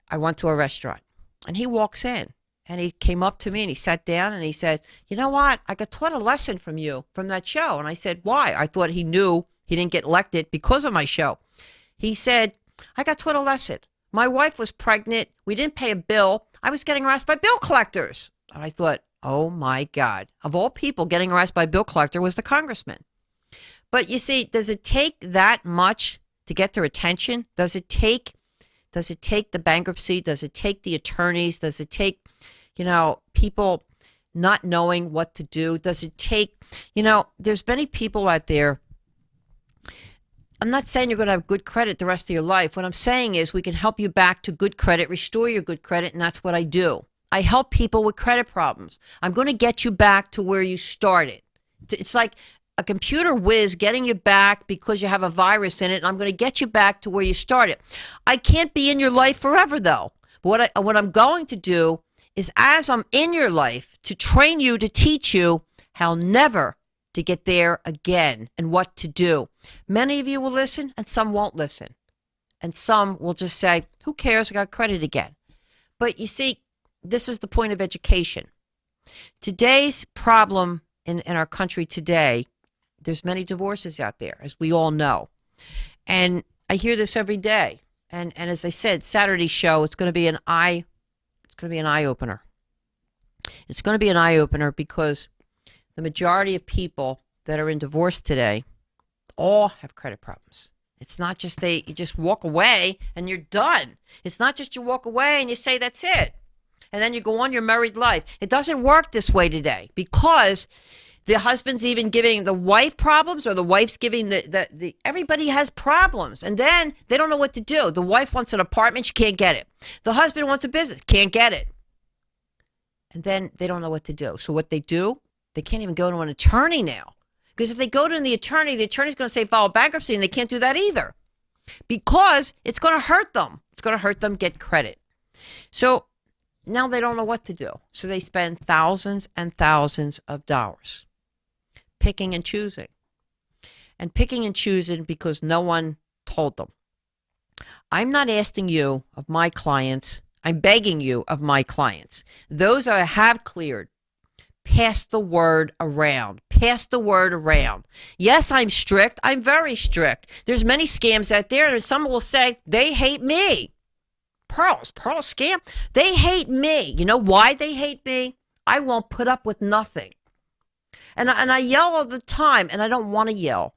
I went to a restaurant and he walks in and he came up to me and he sat down and he said, you know what? I got taught a lesson from you from that show. And I said, why? I thought he knew he didn't get elected because of my show. He said, I got taught a lesson. My wife was pregnant. We didn't pay a bill. I was getting harassed by bill collectors. And I thought, oh my God. Of all people, getting harassed by a bill collector was the congressman. But you see, does it take that much to get their attention? Does it take the bankruptcy? Does it take the attorneys? Does it take, you know, people not knowing what to do? Does it take, you know, there's many people out there. I'm not saying you're going to have good credit the rest of your life. What I'm saying is we can help you back to good credit, restore your good credit, and that's what I do. I help people with credit problems. I'm going to get you back to where you started. It's like a computer whiz getting you back because you have a virus in it, and I'm going to get you back to where you started. I can't be in your life forever, though. But what I'm going to do is as I'm in your life to train you, to teach you how never to get there again and what to do. Many of you will listen and some won't listen. And some will just say, who cares? I got credit again. But you see, this is the point of education. Today's problem in our country today, there's many divorces out there, as we all know. And I hear this every day. And as I said, Saturday's show, it's going to be an eye opener. It's going to be an eye opener because the majority of people that are in divorce today all have credit problems. It's not just you just walk away and you're done. It's not just you walk away and you say that's it. And then you go on your married life. It doesn't work this way today because the husband's even giving the wife problems or the wife's giving the everybody has problems. And then they don't know what to do. The wife wants an apartment, she can't get it. The husband wants a business, can't get it. And then they don't know what to do. So what they do, they can't even go to an attorney now. Because if they go to the attorney's going to say file bankruptcy, and they can't do that either. Because it's going to hurt them. It's going to hurt them get credit. So now they don't know what to do. So they spend thousands and thousands of dollars picking and choosing. And picking and choosing because no one told them. I'm not asking you of my clients. I'm begging you of my clients. Those I have cleared. Pass the word around. Pass the word around. Yes, I'm strict. I'm very strict. There's many scams out there, and some will say, they hate me. Pearl scam. They hate me. You know why they hate me? I won't put up with nothing. And I yell all the time, and I don't want to yell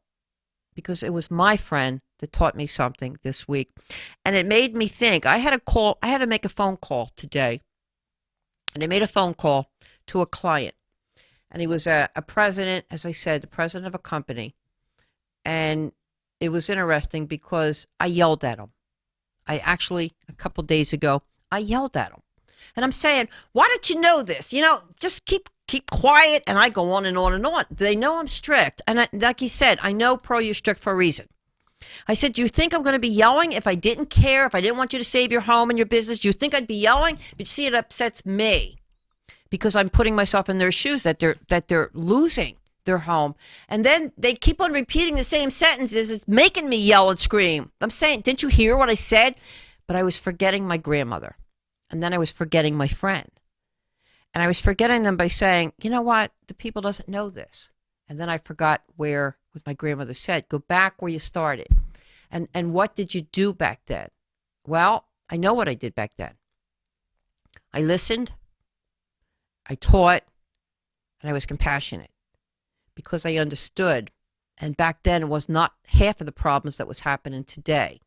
because it was my friend that taught me something this week. And it made me think. I had to make a phone call today. And I made a phone call to a client. And he was a president, as I said, the president of a company. And it was interesting because I yelled at him. I actually, a couple days ago, I yelled at him. And I'm saying, why don't you know this? Just keep quiet. And I go on and on and on. They know I'm strict. And like he said, I know, Pearl, you're strict for a reason. I said, do you think I'm going to be yelling if I didn't care, if I didn't want you to save your home and your business? Do you think I'd be yelling? But you see, it upsets me because I'm putting myself in their shoes, that they're losing their home. And then they keep on repeating the same sentences. It's making me yell and scream. I'm saying, didn't you hear what I said? But I was forgetting my grandmother. And then I was forgetting my friend. And I was forgetting them by saying, you know what? The people doesn't know this. And then I forgot what my grandmother said. Go back where you started. And what did you do back then? Well, I know what I did back then. I listened, I taught, and I was compassionate because I understood. And back then, it was not half of the problems that was happening today.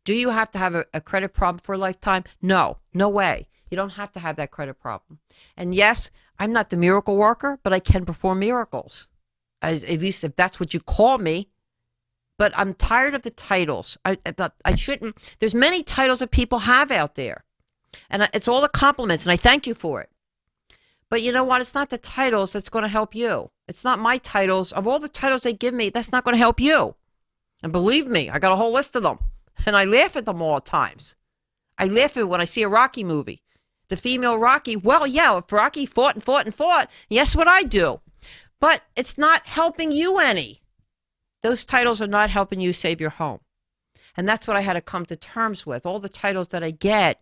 Do you have to have a credit problem for a lifetime? No way. You don't have to have that credit problem. And yes, I'm not the miracle worker, but I can perform miracles. At least if that's what you call me. But I'm tired of the titles. I shouldn't. There's many titles that people have out there. And it's all the compliments, and I thank you for it. But you know what? It's not the titles that's going to help you. It's not my titles. Of all the titles they give me, that's not going to help you. And believe me, I got a whole list of them. And I laugh at them all at times. I laugh at when I see a Rocky movie. The female Rocky, well, yeah, if Rocky fought and fought and fought, yes, what I do. But it's not helping you any. Those titles are not helping you save your home. And that's what I had to come to terms with. All the titles that I get,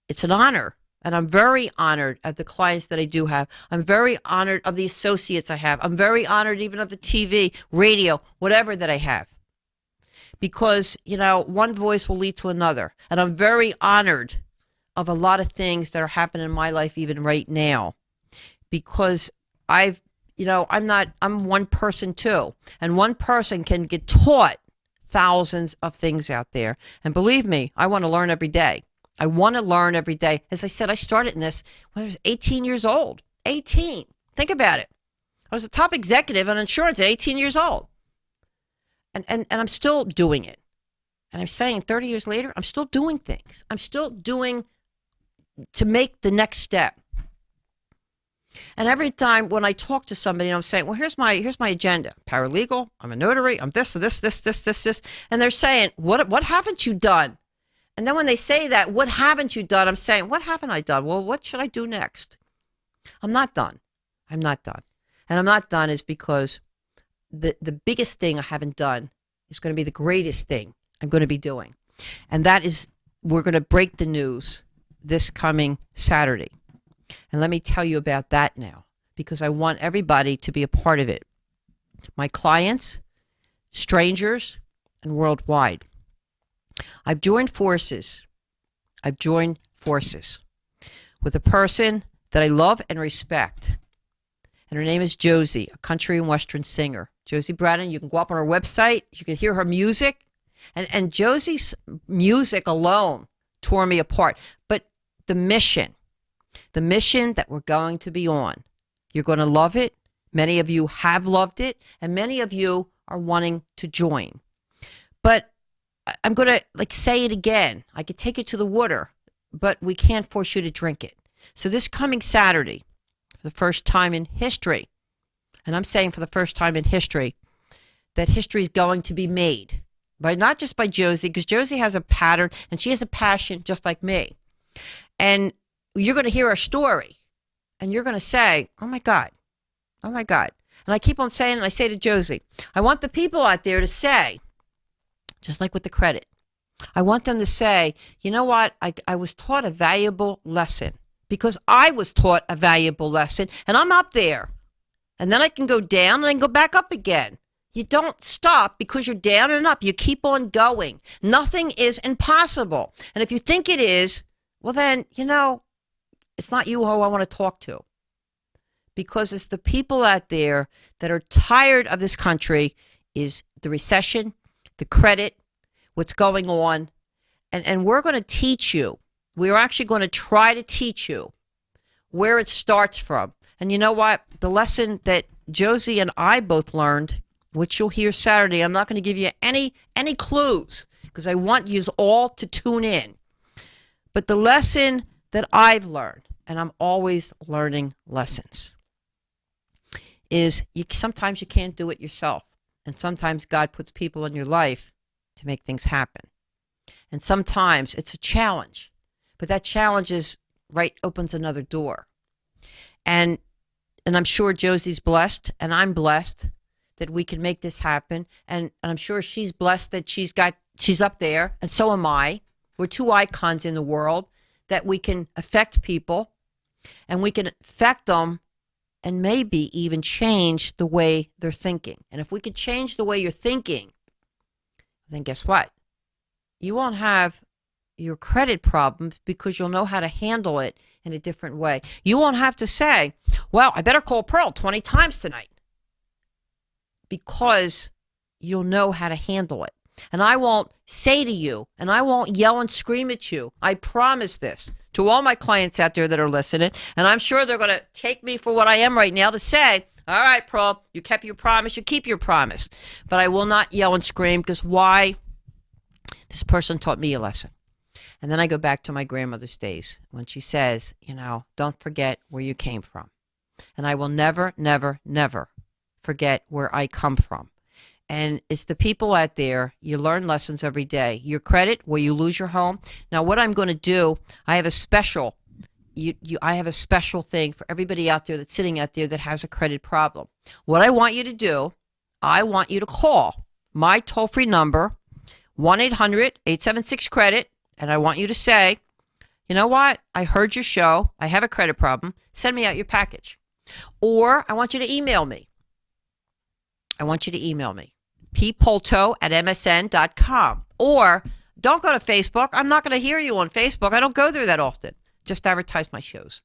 it's an honor. And I'm very honored of the clients that I do have. I'm very honored of the associates I have. I'm very honored even of the TV, radio, whatever that I have. Because, one voice will lead to another. And I'm very honored of a lot of things that are happening in my life even right now. Because I'm one person too. And one person can get taught thousands of things out there. And believe me, I want to learn every day. I want to learn every day. As I said, I started in this when I was 18 years old. 18. Think about it. I was a top executive on insurance at 18 years old. And I'm still doing it. And I'm saying 30 years later, I'm still doing things. I'm still doing to make the next step. And every time when I talk to somebody, I'm saying, well, here's my agenda. Paralegal, I'm a notary, I'm this. And they're saying, what haven't you done? And then when they say that, what haven't you done? I'm saying, what haven't I done? Well, what should I do next? I'm not done. I'm not done. And I'm not done is because the biggest thing I haven't done is going to be the greatest thing I'm going to be doing. And that is, we're going to break the news this coming Saturday. And let me tell you about that now, because I want everybody to be a part of it. My clients, strangers, and worldwide. I've joined forces with a person that I love and respect. And her name is Josie, a country and western singer. Josie Braden, you can go up on her website. You can hear her music. And Josie's music alone tore me apart. But the mission that we're going to be on, you're going to love it. Many of you have loved it. And many of you are wanting to join. But I'm going to say it again. I could take it to the water, but we can't force you to drink it. So this coming Saturday, for the first time in history, and I'm saying for the first time in history, that history is going to be made. But not just by Josie, because Josie has a pattern and she has a passion just like me. And you're going to hear her story and you're going to say, oh my God. And I keep on saying, and I say to Josie, I want the people out there to say, just like with the credit, I want them to say, you know what? I was taught a valuable lesson because I was taught a valuable lesson and I'm up there. And then I can go down and I can go back up again. You don't stop because you're down and up. You keep on going. Nothing is impossible. And if you think it is, well then, it's not you who I want to talk to. Because it's the people out there that are tired of this country, is the recession, the credit, what's going on. And we're going to teach you. We're actually going to try to teach you where it starts from. And you know what? The lesson that Josie and I both learned which you'll hear Saturday. I'm not going to give you any clues because I want you all to tune in. But the lesson that I've learned, and I'm always learning lessons, is sometimes you can't do it yourself. And sometimes God puts people in your life to make things happen. And sometimes it's a challenge, but that challenge opens another door. And I'm sure Josie's blessed, and I'm blessed that we can make this happen. And I'm sure she's blessed that she's up there, and so am I. We're two icons in the world that we can affect people, and we can affect them and maybe even change the way they're thinking. And if we could change the way you're thinking, then guess what? You won't have your credit problems because you'll know how to handle it in a different way. You won't have to say, well, I better call Pearl 20 times tonight, because you'll know how to handle it. And I won't say to you, and I won't yell and scream at you. I promise this to all my clients out there that are listening, and I'm sure they're going to take me for what I am right now to say, all right, Pearl, you kept your promise, you keep your promise. But I will not yell and scream, because why? This person taught me a lesson. And then I go back to my grandmother's days when she says, don't forget where you came from. And I will never, never, never forget where I come from. And it's the people out there, you learn lessons every day. Your credit, where you lose your home. Now, what I'm going to do, I have a special thing for everybody out there that's sitting out there that has a credit problem. What I want you to do, I want you to call my toll-free number, 1-800-876-CREDIT, and I want you to say, you know what? I heard your show. I have a credit problem. Send me out your package. Or I want you to email me. pearlpolto@msn.com. Or don't go to Facebook. I'm not going to hear you on Facebook. I don't go there that often. Just advertise my shows.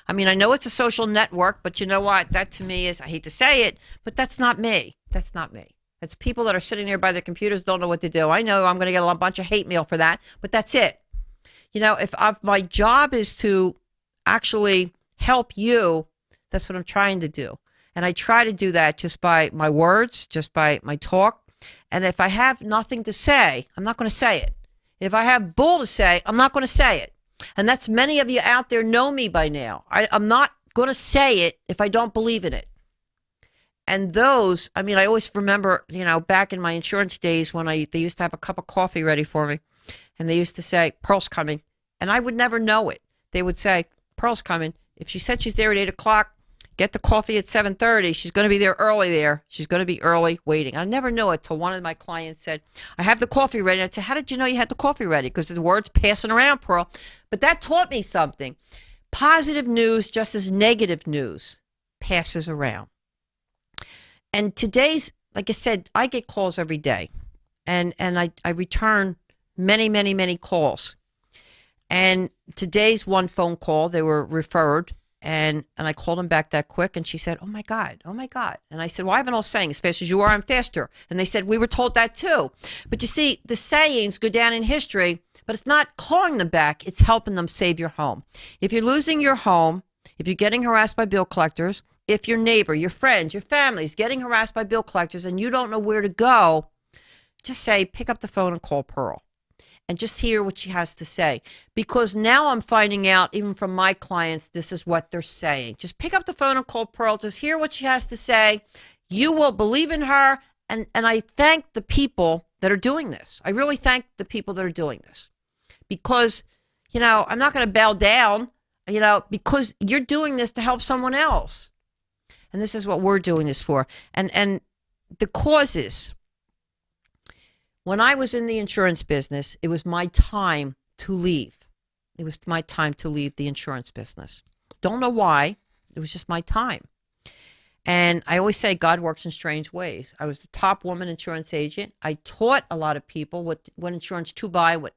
I mean, I know it's a social network, but you know what? That to me is, I hate to say it, but that's not me. That's not me. It's people that are sitting there by their computers, don't know what to do. I know I'm going to get a bunch of hate mail for that, but that's it. If my job is to actually help you, that's what I'm trying to do. And I try to do that just by my words, just by my talk. And if I have nothing to say, I'm not going to say it. If I have bull to say, I'm not going to say it. And that's, many of you out there know me by now. I'm not going to say it if I don't believe in it. And I always remember, back in my insurance days when they used to have a cup of coffee ready for me. And they used to say, Pearl's coming. And I would never know it. They would say, Pearl's coming. If she said she's there at 8 o'clock, get the coffee at 7:30. She's going to be there early there. She's going to be early waiting. I never knew it till one of my clients said, I have the coffee ready. And I said, how did you know you had the coffee ready? Because the word's passing around, Pearl. But that taught me something. Positive news, just as negative news, passes around. And today's, like I said, I get calls every day. And I return many, many, many calls. And today's one phone call, they were referred. And I called him back that quick, and she said, oh, my God. And I said, well, I have an old saying, as fast as you are, I'm faster. And they said, we were told that too. But you see, the sayings go down in history, but it's not calling them back. It's helping them save your home. If you're losing your home, if you're getting harassed by bill collectors, if your neighbor, your friends, your family is getting harassed by bill collectors and you don't know where to go, just say, pick up the phone and call Pearl. And just hear what she has to say. Because now I'm finding out, even from my clients, this is what they're saying. Just pick up the phone and call Pearl. Just hear what she has to say. You will believe in her. And I thank the people that are doing this. I really thank the people that are doing this. Because, I'm not going to bow down, because you're doing this to help someone else. And this is what we're doing this for. And the causes. When I was in the insurance business, it was my time to leave. It was my time to leave the insurance business. Don't know why. It was just my time. And I always say God works in strange ways. I was the top woman insurance agent. I taught a lot of people what insurance to buy, what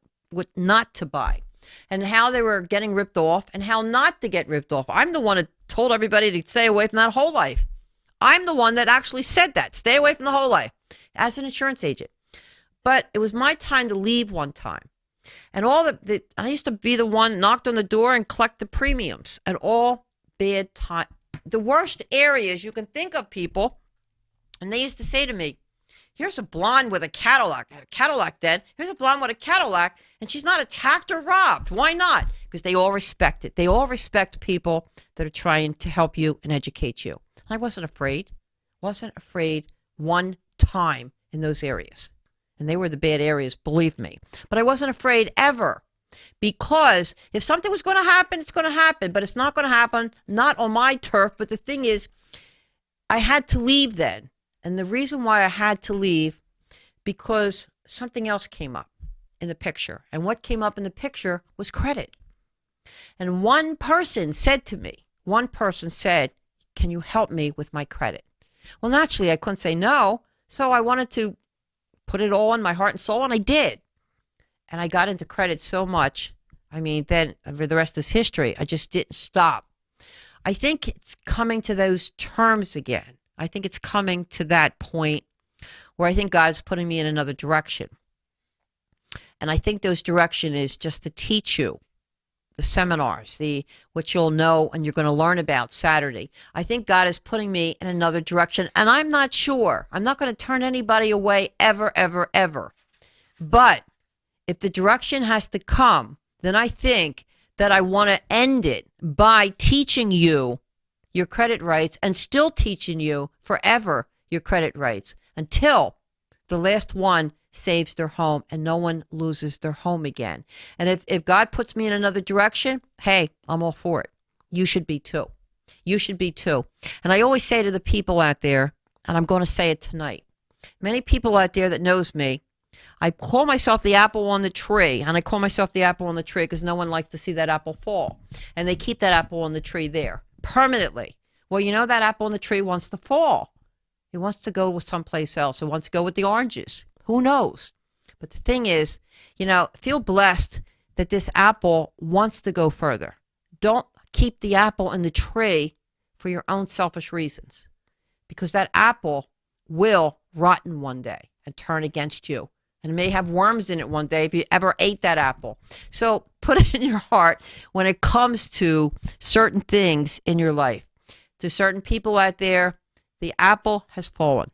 not to buy, and how they were getting ripped off and how not to get ripped off. I'm the one that told everybody to stay away from that whole life. I'm the one that actually said that. Stay away from the whole life as an insurance agent. But it was my time to leave one time. And I used to be the one that knocked on the door and collect the premiums at all bad time. The worst areas you can think of, people, And they used to say to me, here's a blonde with a Cadillac. I had a Cadillac then. Here's a blonde with a Cadillac, and she's not attacked or robbed. Why not? Because they all respect it. They all respect people that are trying to help you and educate you. I wasn't afraid. Wasn't afraid one time in those areas. And they were the bad areas, believe me. But I wasn't afraid ever. Because if something was going to happen, it's going to happen. But it's not going to happen, not on my turf. But the thing is, I had to leave then. And the reason why I had to leave, because something else came up in the picture. And what came up in the picture was credit. And one person said to me, can you help me with my credit? Well, naturally, I couldn't say no. So I wanted to put it all in my heart and soul, and I did. And I got into credit so much. I mean, then for the rest is history. I just didn't stop. I think it's coming to those terms again. I think it's coming to that point where I think God's putting me in another direction. And I think those direction is just to teach you the seminars, what you'll know and you're going to learn about Saturday. I think God is putting me in another direction, and I'm not sure. I'm not going to turn anybody away ever, ever, ever. But if the direction has to come, then I think that I want to end it by teaching you your credit rights and still teaching you forever your credit rights until the last one saves their home and no one loses their home again. And if God puts me in another direction, hey, I'm all for it. You should be too. You should be too. And I always say to the people out there, and I'm going to say it tonight, many people out there that knows me, I call myself the apple on the tree, and I call myself the apple on the tree because no one likes to see that apple fall. And they keep that apple on the tree there permanently. Well, you know, that apple on the tree wants to fall. It wants to go with someplace else. It wants to go with the oranges. Who knows? But the thing is, feel blessed that this apple wants to go further. Don't keep the apple in the tree for your own selfish reasons, because that apple will rotten one day and turn against you. And it may have worms in it one day if you ever ate that apple. So put it in your heart when it comes to certain things in your life. To certain people out there, the apple has fallen.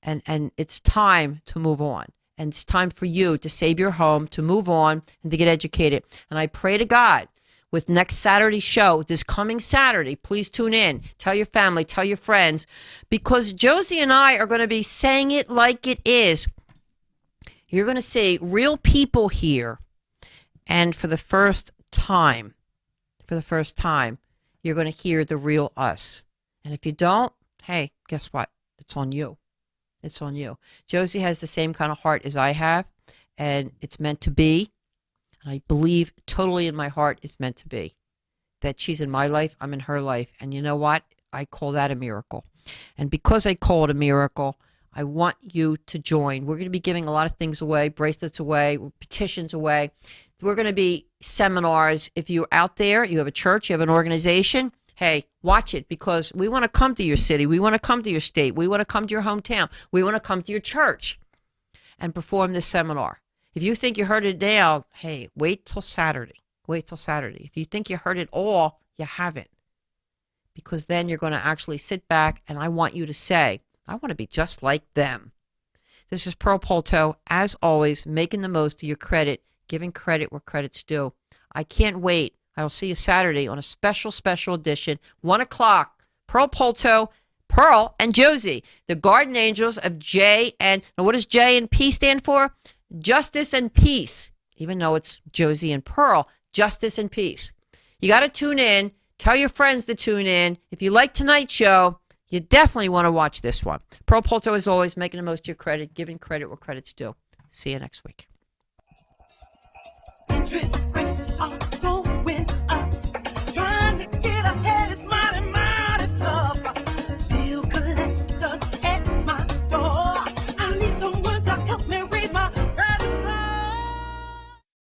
And it's time to move on. And it's time for you to save your home, to move on, and to get educated. And I pray to God with next Saturday's show, this coming Saturday, please tune in. Tell your family, tell your friends, because Josie and I are going to be saying it like it is. You're going to see real people here. And for the first time, you're going to hear the real us. And if you don't, hey, guess what? It's on you. It's on you. Josie has the same kind of heart as I have, and it's meant to be. And I believe totally in my heart it's meant to be. That she's in my life, I'm in her life. And you know what? I call that a miracle. And because I call it a miracle, I want you to join. We're going to be giving a lot of things away, bracelets away, petitions away. We're going to be seminars. If you're out there, you have a church, you have an organization, hey, watch it, because we want to come to your city. We want to come to your state. We want to come to your hometown. We want to come to your church and perform this seminar. If you think you heard it now, hey, wait till Saturday. Wait till Saturday. If you think you heard it all, you haven't. Because then you're going to actually sit back, and I want you to say, I want to be just like them. This is Pearl Polto, as always, making the most of your credit, giving credit where credit's due. I can't wait. I'll see you Saturday on a special edition, 1 o'clock. Pearl Polto, Pearl and Josie, the guardian angels of J and, now what does J and P stand for? Justice and peace. Even though it's Josie and Pearl, justice and peace. You got to tune in. Tell your friends to tune in. If you like tonight's show, you definitely want to watch this one. Pearl Polto, as always, making the most of your credit, giving credit where credit's due. See you next week. Interest rates are